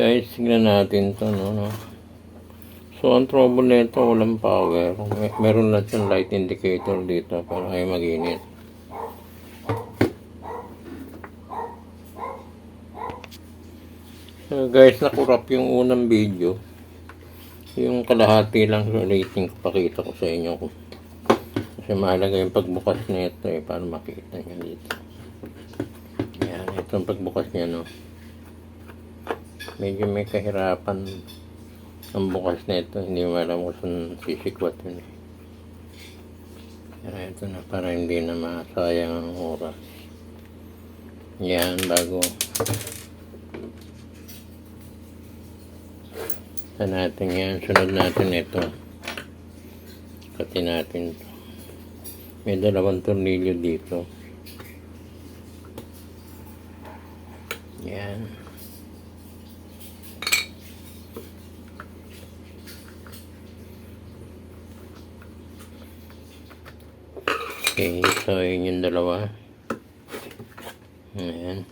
Guys, tignan natin to, no? So, ang trouble nito, walang power. Meron lang siyang light indicator dito para ay mag-init. So, guys, nakurap yung unang video. Yung kalahati lang sa rating ko, pakita ko sa inyo. Kasi mahalaga yung pagbukas nito para makita nyo dito. Yan, itong pagbukas niya, no? Medyo may kahirapan ang bukas nito, hindi mo alam kung saan sisikwat yun. Kaya ito na, para hindi na masayang ang oras. Yan, bago sa natin yan, sunod natin ito. Kati natin ito. May 2 tornilyo dito. Yan. Okay, so yun yung 2. Ayan.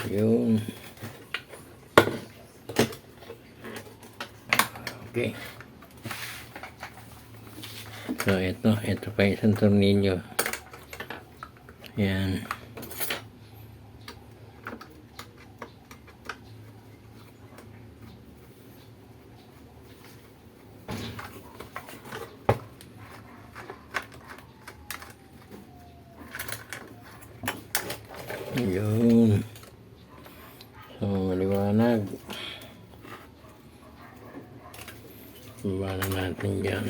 Yun. Okay. So, ito pa isang tornilyo. Yan. Yun. So, maliwanag. Baba na natin dyan.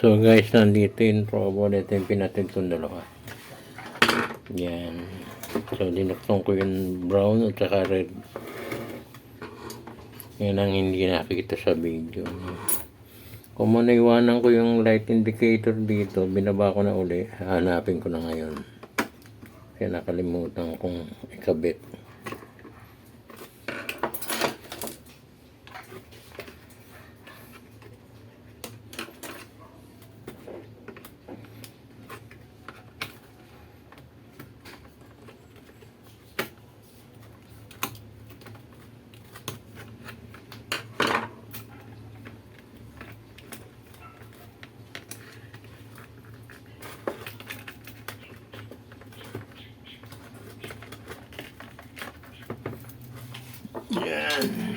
So guys, nandito yung trouble. Ito yung pinatid kong 2. Yan. So dinuktong ko yung brown at saka red. Yan ang hindi nakikita sa video. Kung manaiwanan ko yung light indicator dito, binaba ko na uli. Hanapin ko na ngayon. Kaya nakalimutan kong ikabit. Yan.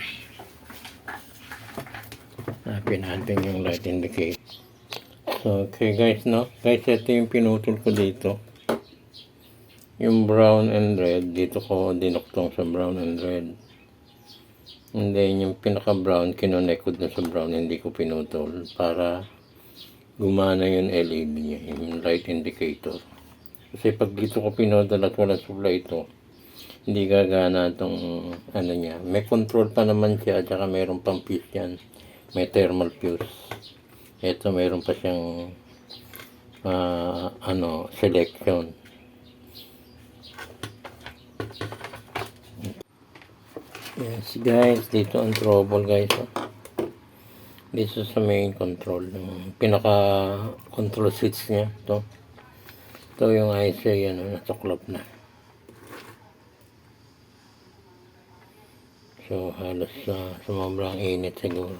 Hanapin natin yung light indicator. So, okay guys, no? Guys, ito yung pinutol ko dito. Yung brown and red. Dito ko dinuktong sa brown and red. And then, yung pinaka-brown, kinonek ko dun sa brown. Hindi ko pinutol para gumana yung LED niya, yung light indicator. Kasi pag dito ko pinutol at walang supply ito, hindi gagana itong ano niya. May control pa naman siya at saka mayroon pang fuse yan. May thermal fuse. Ito mayroon pa siyang selection. Yes guys, dito ang trouble guys. Dito sa main control. Yung pinaka control switch niya. Ito yung IC natuklap na. So, halos sumobra ang init siguro.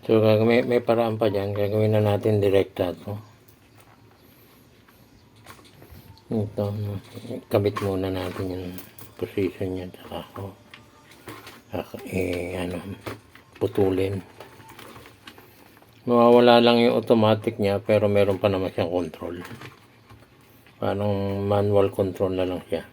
So, may paraan pa dyan. Gagawin na natin direkta ito. Ito, kabit muna natin yung position niya. Saka putulin. Mawawala lang yung automatic niya, pero meron pa naman siyang control. Parang manual control na lang siya.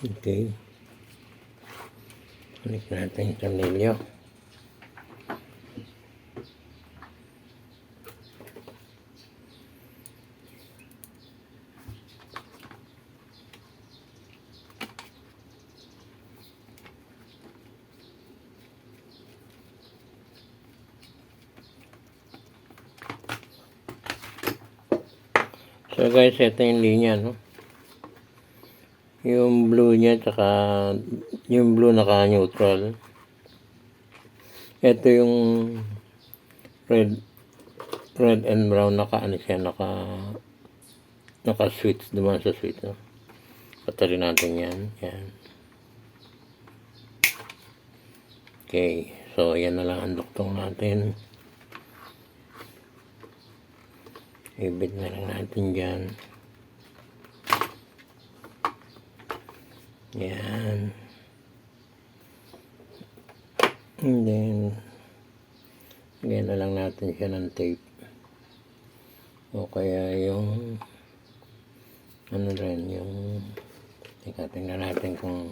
Okay. Balik natin yung tornilyo. So guys, ito yung linya, no? Yung blue niya, tsaka yung blue naka-neutral. Ito yung red and brown, naka-ano siya, naka-switch, duman sa switch, no? Patarin natin yan. Yan. Okay, so yan na lang ang duktong natin. Ibit na lang natin dyan. Yan. And then, lagyan na lang natin siya ng tape. O kaya yung, ano rin, yung, tingnan natin kung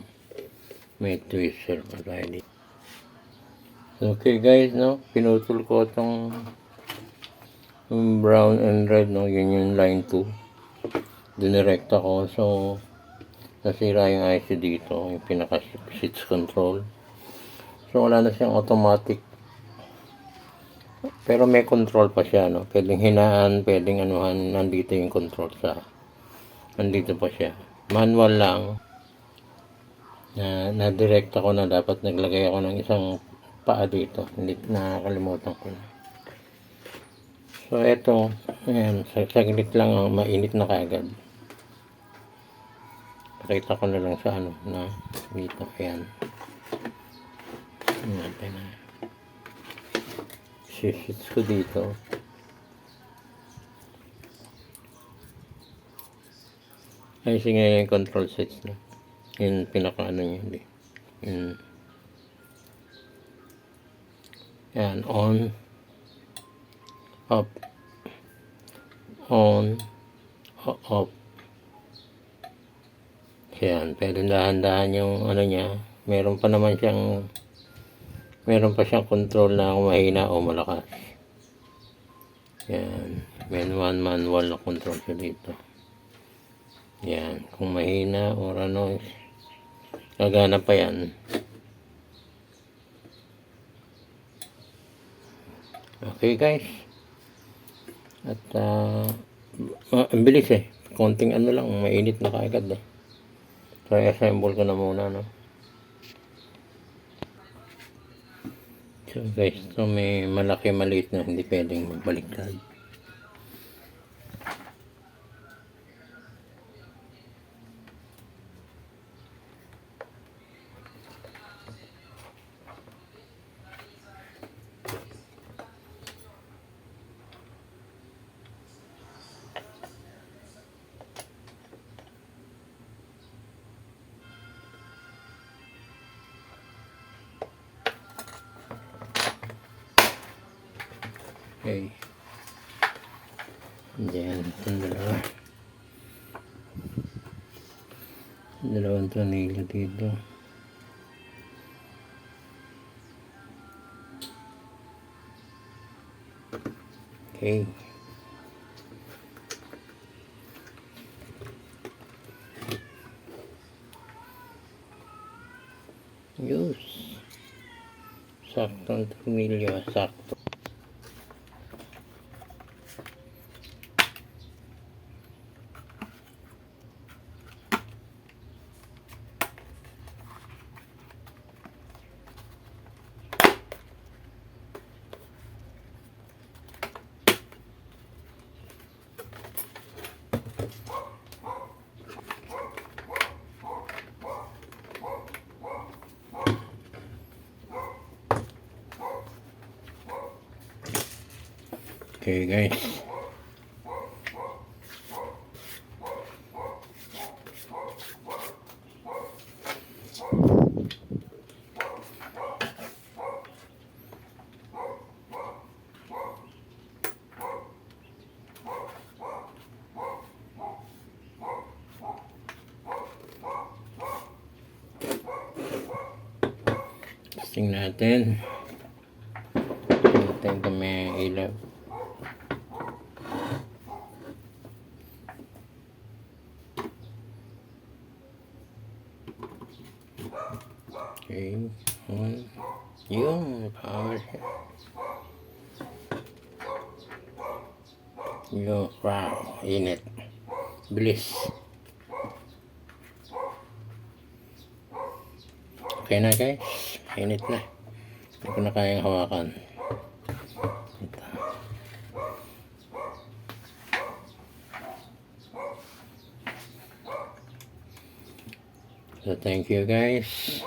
may twister pa tayo dito. Okay guys, no, pinutol ko itong brown and red, no, yun yung line 2. Dinirekta ko, so nasira yung IC dito, yung pinaka switch control. So wala na siyang automatic, pero may control pa siya, no, pwedeng hinaan, pwedeng anuhan. Nandito yung control nandito pa siya, manual lang. Na-direct ako na dapat naglagay ako ng isang paa dito, hindi, nakakalimutan ko na. So eto, ayan, saglit lang, mainit na kaagad. Pakita ko na lang sa ano, na dito, ayan. Natin na. Switch ko dito. Ay, sige yung control switch na. Yung pinaka ano niya, hindi. Yan, on, up, on, off. Yan, pero dahan-dahan yung ano niya. Meron pa siyang control na kung mahina o malakas. Yan, manual na control siya dito. Yan, kung mahina o ano, gagana pa yan. Okay guys, at ang bilis konting ano lang, mainit na kaagad so i-assemble ko na muna, no. So guys, so may malaki maliit na hindi pwedeng magbaliktad. Okay. Diyan, itong dalawang tornilyo dito. Okay. Use. Saktong tornilyo, sakto. Okay guys, testing natin. Hintayin ko may ilaw. Okay, yung power siya. Yung, wow, init. Bilis. Okay na guys, mainit na. Hindi ko na kayang hawakan. Ito. So thank you guys.